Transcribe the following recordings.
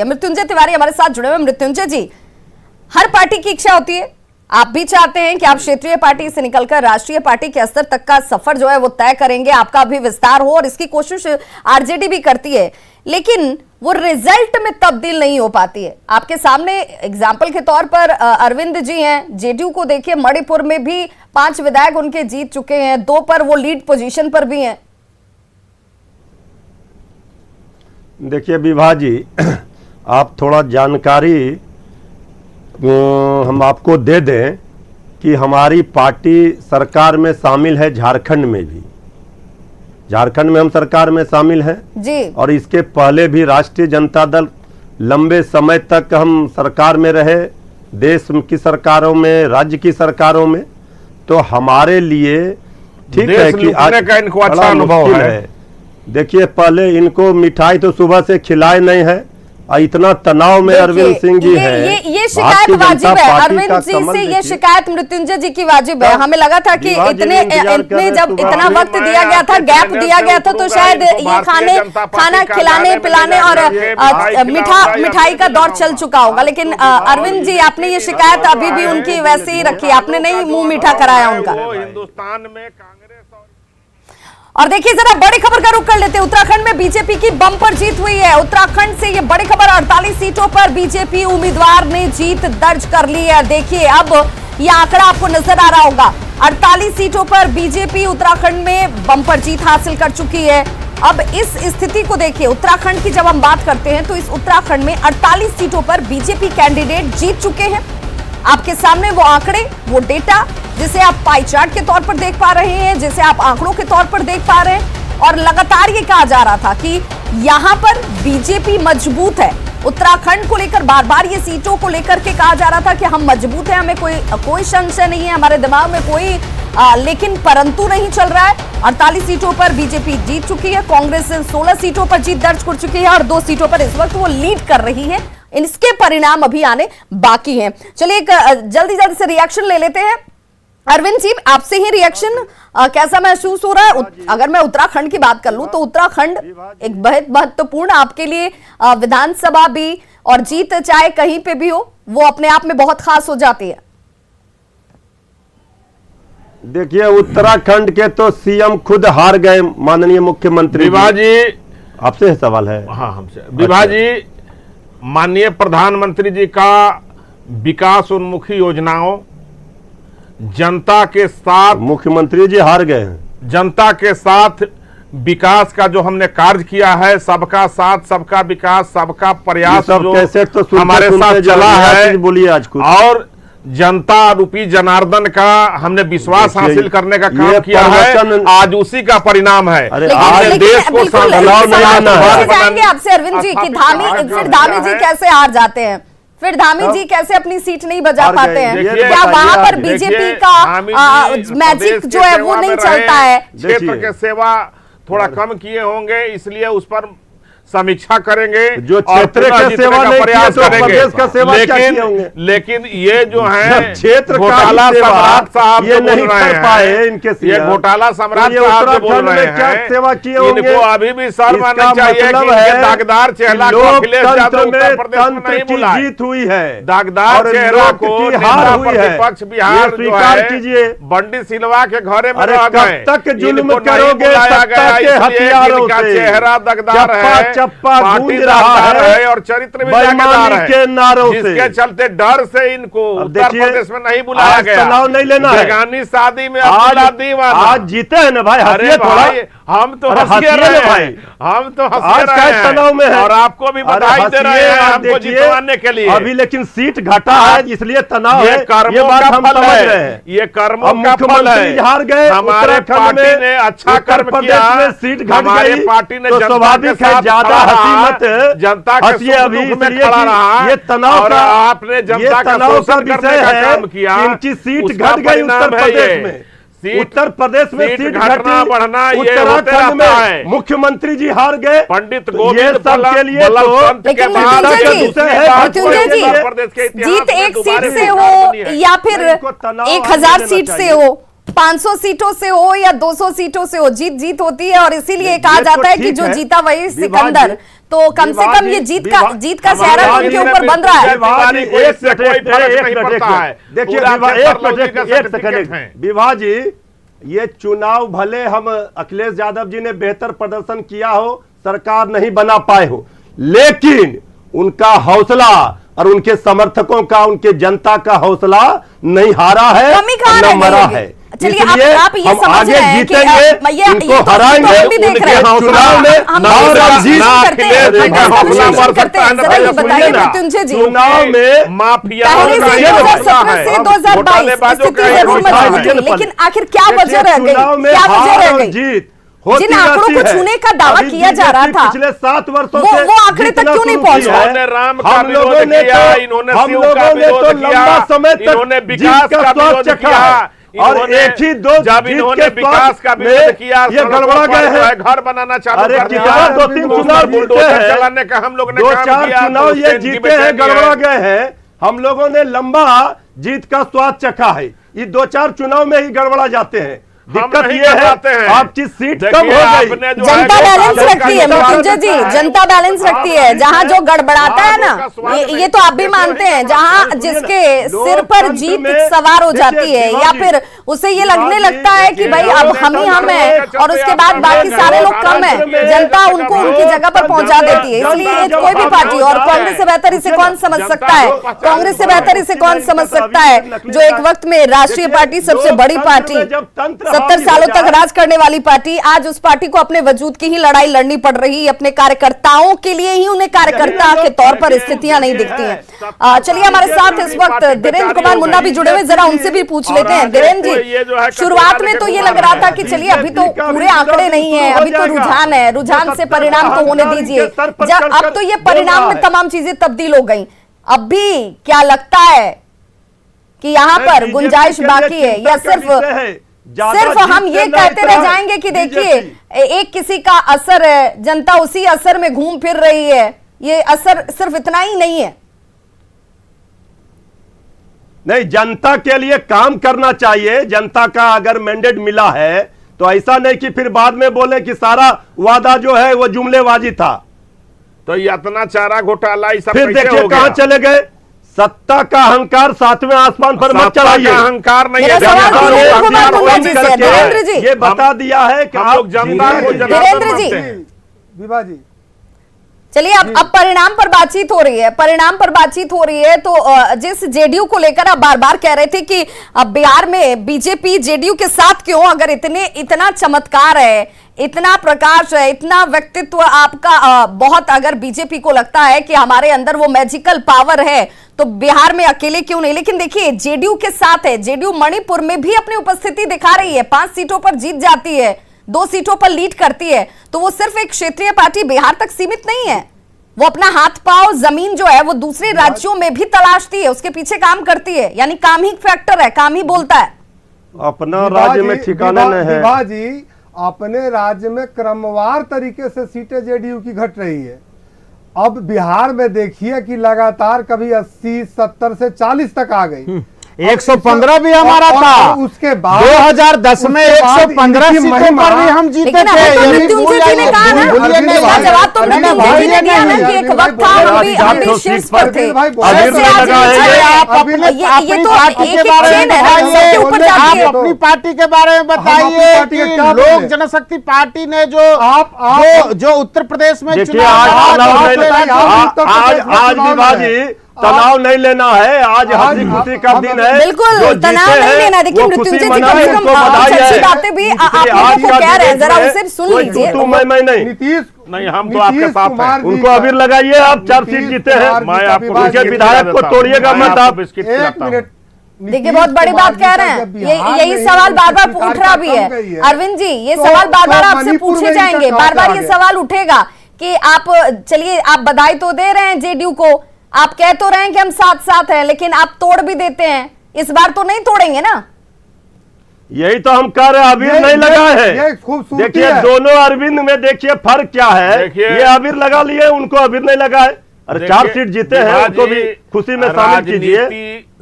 मृत्युंजय तिवारी हमारे साथ जुड़े हुए। मृत्युंजय जी, हर पार्टी की इच्छा होती है, आप भी चाहते हैं कि आप क्षेत्रीय पार्टी से निकलकर राष्ट्रीय पार्टी के स्तर तक का सफर जो है वो तय करेंगे, आपका भी विस्तार हो, और इसकी कोशिश आरजेडी भी करती है, लेकिन वो रिजल्ट में तब्दील नहीं हो पाती है। आपके सामने एग्जाम्पल के तौर पर अरविंद जी हैं, जेडीयू को देखिए, मणिपुर में भी 5 विधायक उनके जीत चुके हैं, 2 पर वो लीड पोजीशन पर भी हैं। देखिए विभा जी, आप थोड़ा जानकारी हम आपको दे दें कि हमारी पार्टी सरकार में शामिल है, झारखंड में भी। झारखंड में हम सरकार में शामिल हैं जी, और इसके पहले भी राष्ट्रीय जनता दल लंबे समय तक हम सरकार में रहे, देश की सरकारों में, राज्य की सरकारों में। तो हमारे लिए ठीक है कि आज का इनको अच्छा अनुभव है। देखिए, पहले इनको मिठाई तो सुबह से खिलाए नहीं है, इतना तनाव में अरविंद सिंह जी है। ये शिकायत वाजिब है अरविंद जी से, ये शिकायत मृत्युंजय जी की वाजिब है। हमें लगा था कि इतने जब इतना वक्त दिया गया था, गैप दिया गया था, तो शायद ये खाना खिलाने पिलाने और मिठाई का दौर चल चुका होगा। लेकिन अरविंद जी, आपने ये शिकायत अभी भी उनकी वैसे ही रखी, आपने नहीं मुंह मीठा कराया उनका। हिंदुस्तान में और देखिए, जरा बड़ी खबर का रुख कर लेते हैं। उत्तराखंड में बीजेपी की बम्पर जीत हुई है। उत्तराखंड से ये बड़ी खबर, 48 सीटों पर बीजेपी उम्मीदवार ने जीत दर्ज कर ली है। देखिए, अब ये आंकड़ा आपको नजर आ रहा होगा, 48 सीटों पर बीजेपी उत्तराखंड में बम्पर जीत हासिल कर चुकी है। अब इस स्थिति को देखिए, उत्तराखंड की जब हम बात करते हैं तो इस उत्तराखंड में 48 सीटों पर बीजेपी कैंडिडेट जीत चुके हैं। आपके सामने वो आंकड़े, वो डेटा, जिसे आप पाई चार्ट के तौर पर देख पा रहे हैं, जिसे आप आंकड़ों के तौर पर देख पा रहे हैं। और लगातार ये कहा जा रहा था कि यहां पर बीजेपी मजबूत है। उत्तराखंड को लेकर बार बार ये सीटों को लेकर के कहा जा रहा था कि हम मजबूत हैं, हमें कोई संशय नहीं है, हमारे दिमाग में कोई लेकिन परंतु नहीं चल रहा है। 48 सीटों पर बीजेपी जीत चुकी है, कांग्रेस 16 सीटों पर जीत दर्ज कर चुकी है और 2 सीटों पर इस वक्त वो लीड कर रही है। इसके परिणाम अभी आने बाकी हैं। चलिए एक जल्दी से रिएक्शन ले लेते हैं। अरविंद जी, आपसे ही रिएक्शन कैसा महसूस हो रहा है? अगर मैं उत्तराखंड की बात कर लूं तो उत्तराखंड एक बहुत महत्वपूर्ण आपके लिए विधानसभा भी, और जीत चाहे कहीं पे भी हो, वो अपने आप में बहुत खास हो जाती है। देखिए, उत्तराखंड के तो सीएम खुद हार गए, माननीय मुख्यमंत्री। विभा जी, आपसे सवाल है। हाँ, हमसे। विभा जी, माननीय प्रधानमंत्री जी का विकास उन्मुखी योजनाओं, जनता के साथ, मुख्यमंत्री जी हार गए हैं, जनता के साथ विकास का जो हमने कार्य किया है, सबका साथ सबका विकास, सबका प्रयास जो तो हमारे साथ चला है, बोलिए आज कुछ। और जनता रूपी जनार्दन का हमने विश्वास हासिल करने का काम किया है, आज उसी का परिणाम है। आज देश को जाएंगे आपसे अरविंद जी कि धामी जी कैसे हार जाते हैं, फिर धामी जी कैसे अपनी सीट नहीं बजा पाते हैं? क्या वहां पर बीजेपी का मैजिक जो है वो नहीं चलता है? क्षेत्र के सेवा थोड़ा कम किए होंगे, इसलिए उस पर समीक्षा करेंगे, जो क्षेत्र का सेवा नहीं प्रयास करेंगे, का सेवा लेकिन ये जो है क्षेत्र घोटाला सम्राट साहब ये नहीं कर पाए, इनके ये घोटाला सम्राट साहब जो बोल रहे हैं, सेवा किए होंगे, इनको अभी भी शर्म आनी चाहिए कि इनके दागदार चेहरा को अखिलेश यादव उत्तर प्रदेश में नहीं बुलाए। जीत हुई है, दागदार चेहरा को प्रतिपक्ष बिहार जो है बंडी सिल्वा के घरे में रह गए, तक जुल्म करोगे इनका चेहरा दागदार है, पार्टी रहा है और चरित्र में जागीरदार है, के नारों जिसके चलते डर से इनको उत्तर प्रदेश में नहीं बुलाया गया। तनाव नहीं लेना है, बेगानी शादी में आज जीते हैं ना भाई। अरे भाई, हम तो हंसिए रहे हैं, हम तो हंसिए रहे हैं तनाव में है, और आपको भी बधाई दे रहे हैं हमको जितवाने के लिए। अभी लेकिन सीट घटा है, इसलिए तनाव है। ये बात हम समझ रहे हैं, ये कर्मों का फल है। हार गए, हमारे पार्टी ने अच्छा कर्म किया, सीट घट हमारे पार्टी ने स्वाभाविक है, ज्यादा हंसी मत, जनता के अभी में खड़ा रहा, ये तनाव और आपने जनता का शोषण करने का काम किया। इनकी सीट घट गई उत्तर प्रदेश में, उत्तर प्रदेश में सीट घटना बढ़ना ये होते रहता है। मुख्यमंत्री जी हार गए, पंडित गोविंद के लिए जीत 1 सीट से हो या फिर 1000 सीट से हो, 500 सीटों से हो या 200 सीटों से हो, जीत जीत होती है और इसीलिए कहा जाता है कि जो जीता वही सिकंदर। तो कम से कम ये जीत का चेहरा उनके ऊपर बन रहा है। विभा जी, ये चुनाव भले हम अखिलेश यादव जी ने बेहतर प्रदर्शन किया हो, सरकार नहीं बना पाए हो, लेकिन उनका हौसला और उनके समर्थकों का, उनके जनता का हौसला नहीं हारा है, न मरा है। चलिए आप ये समझ रहे हैं कि इनको हराएंगे, उनके चुनाव में बताइए मृत्युंजय जी, चुनाव में माफिया 2017 से 2022 स्थिति जरूर मजबूत हुई, लेकिन आखिर क्या वजह रह गई, क्या वजह रह गई? जीत जिन आंकड़ों को छूने का दावा किया जा रहा था, पिछले 7 वर्षों से वो आंकड़े तक क्यों नहीं पहुंच रहे? हम लोगों ने तो लंबा समय तक इन्होंने विकास का स्वाद चखा और एक ही दो जब इन्होंने विकास का विरोध किया, ये गड़बड़ा गए हैं, घर बनाना चालू कर दिया, 2-3 चुनाव बुलडोजर चलाने का हम लोग ने 2-4 चुनाव ये जीते हैं, गड़बड़ा गए हैं। हम लोगों ने लंबा जीत का स्वाद चखा है, ये 2-4 चुनाव में ही गड़बड़ा जाते हैं। दिक्कत ये है आपकी सीट कम हो गई। जनता बैलेंस रखती है मृत्युंजय जी, जनता बैलेंस रखती है। जहां जो गड़बड़ाता है ना, ये तो आप भी मानते हैं, जहां जिसके सिर पर जीत सवार हो जाती है या फिर उसे ये लगने लगता है कि भाई अब हम ही हम हैं और उसके बाद बाकी सारे लोग कम हैं, जनता उनको उनकी जगह पर पहुंचा देती है। इसलिए कोई भी पार्टी, और कांग्रेस से बेहतर इसे कौन समझ सकता है, कांग्रेस से बेहतर इसे कौन समझ सकता है, जो एक वक्त में राष्ट्रीय पार्टी, सबसे बड़ी पार्टी, 70 सालों तक राज करने वाली पार्टी, आज उस पार्टी को अपने वजूद की ही लड़ाई लड़नी पड़ रही है। अपने कार्यकर्ताओं के लिए ही उन्हें कार्यकर्ता के तौर पर स्थितियां नहीं दिखती हैं। चलिए हमारे साथ इस वक्त धीरेन्द्र कुमार मुन्ना भी जुड़े हुए, जरा उनसे भी पूछ लेते हैं। धीरेन्द्र जी, शुरुआत में तो ये लग रहा था कि चलिए अभी तो पूरे आंकड़े नहीं है, अभी तो रुझान है, रुझान से परिणाम तो होने दीजिए। अब तो ये परिणाम में तमाम चीजें तब्दील हो गई, अब भी क्या लगता है कि यहाँ पर गुंजाइश बाकी है या सिर्फ हम ये कहते रह जाएंगे कि देखिए एक किसी का असर है, जनता उसी असर में घूम फिर रही है, ये असर सिर्फ इतना ही नहीं है? नहीं, जनता के लिए काम करना चाहिए। जनता का अगर मैंडेट मिला है तो ऐसा नहीं कि फिर बाद में बोले कि सारा वादा जो है वो जुमलेबाजी था। तो ये इतना चारा घोटाला फिर देखिए कहां चले गए। सत्ता का अहंकार 7वें आसमान पर मत चढ़ाइए। अहंकार नहीं है, ये बता दिया है कि आप जनता को धीरेन्द्र जी, विभा जी, चलिए अब परिणाम पर बातचीत हो रही है, परिणाम पर बातचीत हो रही है। तो जिस जेडीयू को लेकर आप बार बार कह रहे थे कि बिहार में बीजेपी जेडीयू के साथ क्यों, अगर इतना चमत्कार है, इतना प्रकाश है, इतना व्यक्तित्व आपका बहुत, अगर बीजेपी को लगता है कि हमारे अंदर वो मैजिकल पावर है तो बिहार में अकेले क्यों नहीं? लेकिन देखिए जेडीयू के साथ है, जेडीयू मणिपुर में भी अपनी उपस्थिति दिखा रही है, 5 सीटों पर जीत जाती है, 2 सीटों पर लीड करती है। तो वो सिर्फ एक क्षेत्रीय पार्टी बिहार तक सीमित नहीं है, वो अपना हाथ पांव जमीन जो है वो दूसरे राज्यों में भी तलाशती है, उसके पीछे काम करती है। यानी काम ही फैक्टर है, काम ही बोलता है। अपना राज्य में ठिकाना नहीं है। विभा जी, अपने राज्य में क्रमवार तरीके से सीटें जेडीयू की घट रही है। अब बिहार में देखिए कि लगातार कभी 80, 70 से 40 तक आ गई। 115 भी हमारा था, उसके बाद 2010 में 115 सीटों पर भी हम जीते थे। मृत्युंजय जी ने कहा ना, इसका जवाब तो मृत्युंजय जी ने दिया ना कि एक वक्त था हम भी शीर्ष पर थे। आप अपनी पार्टी के बारे में बताइए कि लोक जनशक्ति पार्टी ने जो उत्तर प्रदेश में आज तनाव नहीं लेना है, आज हंसी खुशी का दिन है। बिल्कुल तनाव नहीं लेना। देखिए मृत्युंजय जी कम से कम अच्छी बातें भी आप लोगों को कह रहे हैं, जरा उसे सुन लीजिए। मैं नहीं, नीतीश नहीं, हम तो आपके साथ हैं। उनको अबीर लगाइए, आप 4 सीट जीते हैं। मैं आपको विधायक को तोड़िएगा मत आप। देखिए बहुत बड़ी बात कह रहे हैं, यही सवाल बार बार उठ रहा भी है। अरविंद जी, ये सवाल बार बार आपसे पूछे जाएंगे, बार बार ये सवाल उठेगा कि आप, चलिए आप बधाई तो दे रहे हैं जेडीयू को, आप कह तो रहे हैं कि हम साथ साथ हैं, लेकिन आप तोड़ भी देते हैं, इस बार तो नहीं तोड़ेंगे ना? यही तो हम कह रहे हैं, अबीर नहीं लगा है। देखिए दोनों अरविंद में देखिए फर्क क्या है। ये अबीर लगा लिए, उनको अबीर नहीं लगा है। अरे 4 सीट जीते हैं, उनको भी खुशी में शामिल कीजिए।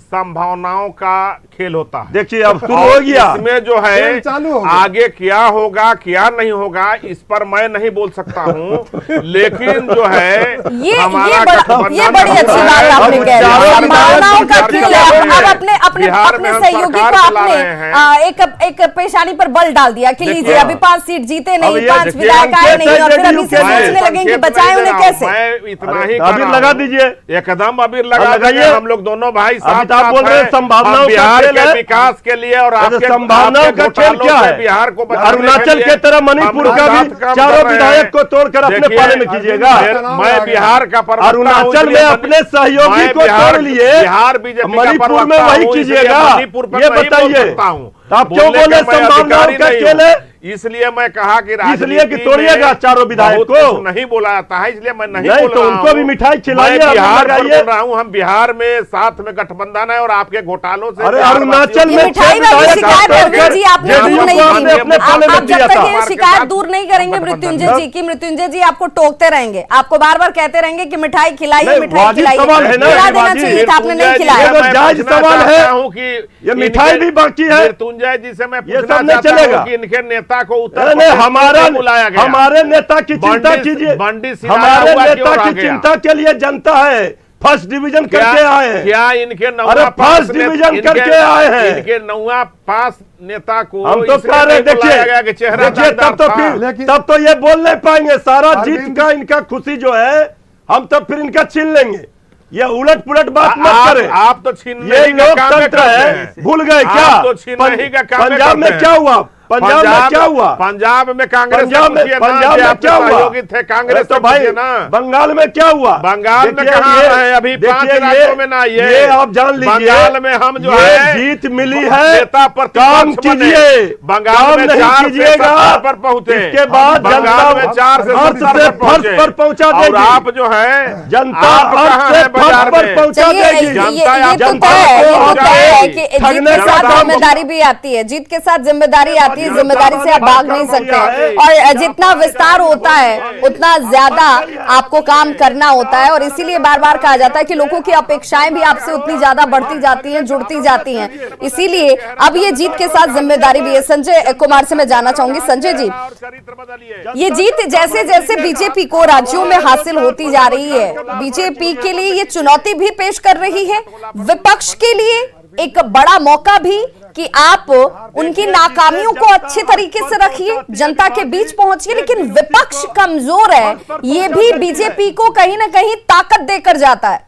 संभावनाओं का खेल होता है। देखिए अब शुरू हो गया, इसमें जो है खेल चालू हो गया। आगे क्या होगा क्या नहीं होगा इस पर मैं नहीं बोल सकता हूं, लेकिन जो है हमारा ये बड़ी अच्छी बात आपने कह दी, संभावनाओं का खेल है। अब अपने सहयोगी को आपने एक पेशानी पर बल डाल दिया कि लीजिए अभी 5 सीट जीते नहीं, 5 विधायक आए नहीं, और फिर अभी से सोचने लगे कि बचाए उन्हें कैसे। मैं इतना ही अबीर लगा दीजिए, एकदम अबीर लगा दीजिए, हम लोग दोनों भाई साथ आप बोल रहे हैं संभावनाओं बिहार के विकास के लिए और आपके संभावनाओं का खेल क्या है? बिहार को अरुणाचल के तरह मणिपुर का भी चारों विधायक को तोड़कर अपने पाले में कीजिएगा। मैं बिहार का अरुणाचल में अपने सहयोगी को तोड़ लिए, बिहार बीजेपी मणिपुर में वही कीजिएगा, ये बताइए। आप क्यों बोले संभावनाओं का खेल है? इसलिए मैं कहा कि इसलिए कि तोड़िएगा चारों विधायक को, नहीं बोला जाता है, इसलिए मैं नहीं नहीं बोल तो रहा उनको भी मिठाई खिलाइए। बिहार पर बोल रहा हूँ, हम बिहार में साथ में गठबंधन है और आपके घोटालों से अरे अरुणाचल में मिठाई वाली शिकायत अरविंद जी आपने दूर नहीं की। आप जब तक ये शिकायत दूर नहीं करेंगे मृत्युंजय जी की, मृत्युंजय जी आपको टोकते रहेंगे, आपको बार बार कहते रहेंगे कि मिठाई खिलाइए, मिठाई खिलाइए, खिला देना चाहिए था, आपने नहीं खिलाया। जायज सवाल है कि ये मिठाई भी बाकी है। मृत्युंजय जी से मैं पूछना चाहता हूं कि इनके नेता को उत्तर हमारे नेता की चिंता कीजिए, हमारे नेता की चिंता के लिए जनता है, फर्स्ट डिवीजन करके आए हैं। क्या इनके फर्स्ट डिवीजन करके आए हैं, इनके नौवा पास नेता को हम तो कह रहे देखिए तब तो ये बोल नहीं पाएंगे। सारा जीत का इनका खुशी जो है हम तब फिर इनका छीन लेंगे। ये उलट पुलट बात मत करें, आप तो छीन ये लोकतंत्र है, भूल गए क्या? पंजाब में क्या हुआ? पंजाब में क्या हुआ? पंजाब में कांग्रेस पंजाब में क्या हुआ? थे कांग्रेस तो भाई ना, बंगाल में क्या हुआ? बंगाल में कहाँ है? अभी 5 राज्यों में ना ये आप जान लीजिए, बंगाल में हम जो है जीत मिली है, नेता पर काम कीजिए, बंगाल में 4 कीजिएगा पर पहुंचे, इसके बाद बंगाल में 4 से 70 पर पहुंचा देगी। और आप जो है जनता पर पहुंचा देगी। जीत के साथ जिम्मेदारी भी आती है, जीत के साथ जिम्मेदारी आती है, जिम्मेदारी से आप भाग नहीं सकते हैं। और जितना विस्तार होता है उतना ज्यादा आपको काम करना होता है, और इसीलिए बार बार कहा जाता है कि लोगों की अपेक्षाएं भी आपसे उतनी ज्यादा बढ़ती जाती हैं, जुड़ती जाती हैं। इसीलिए अब ये जीत के साथ जिम्मेदारी भी है। संजय कुमार से मैं जानना चाहूंगी, संजय जी, ये जीत जैसे जैसे बीजेपी को राज्यों में हासिल होती जा रही है, बीजेपी के लिए ये चुनौती भी पेश कर रही है, विपक्ष के लिए एक बड़ा मौका भी कि आप उनकी नाकामियों को अच्छे तरीके से रखिए, जनता के बीच पहुंचिए, लेकिन विपक्ष कमजोर है, ये भी बीजेपी को कहीं ना कहीं ताकत देकर जाता है।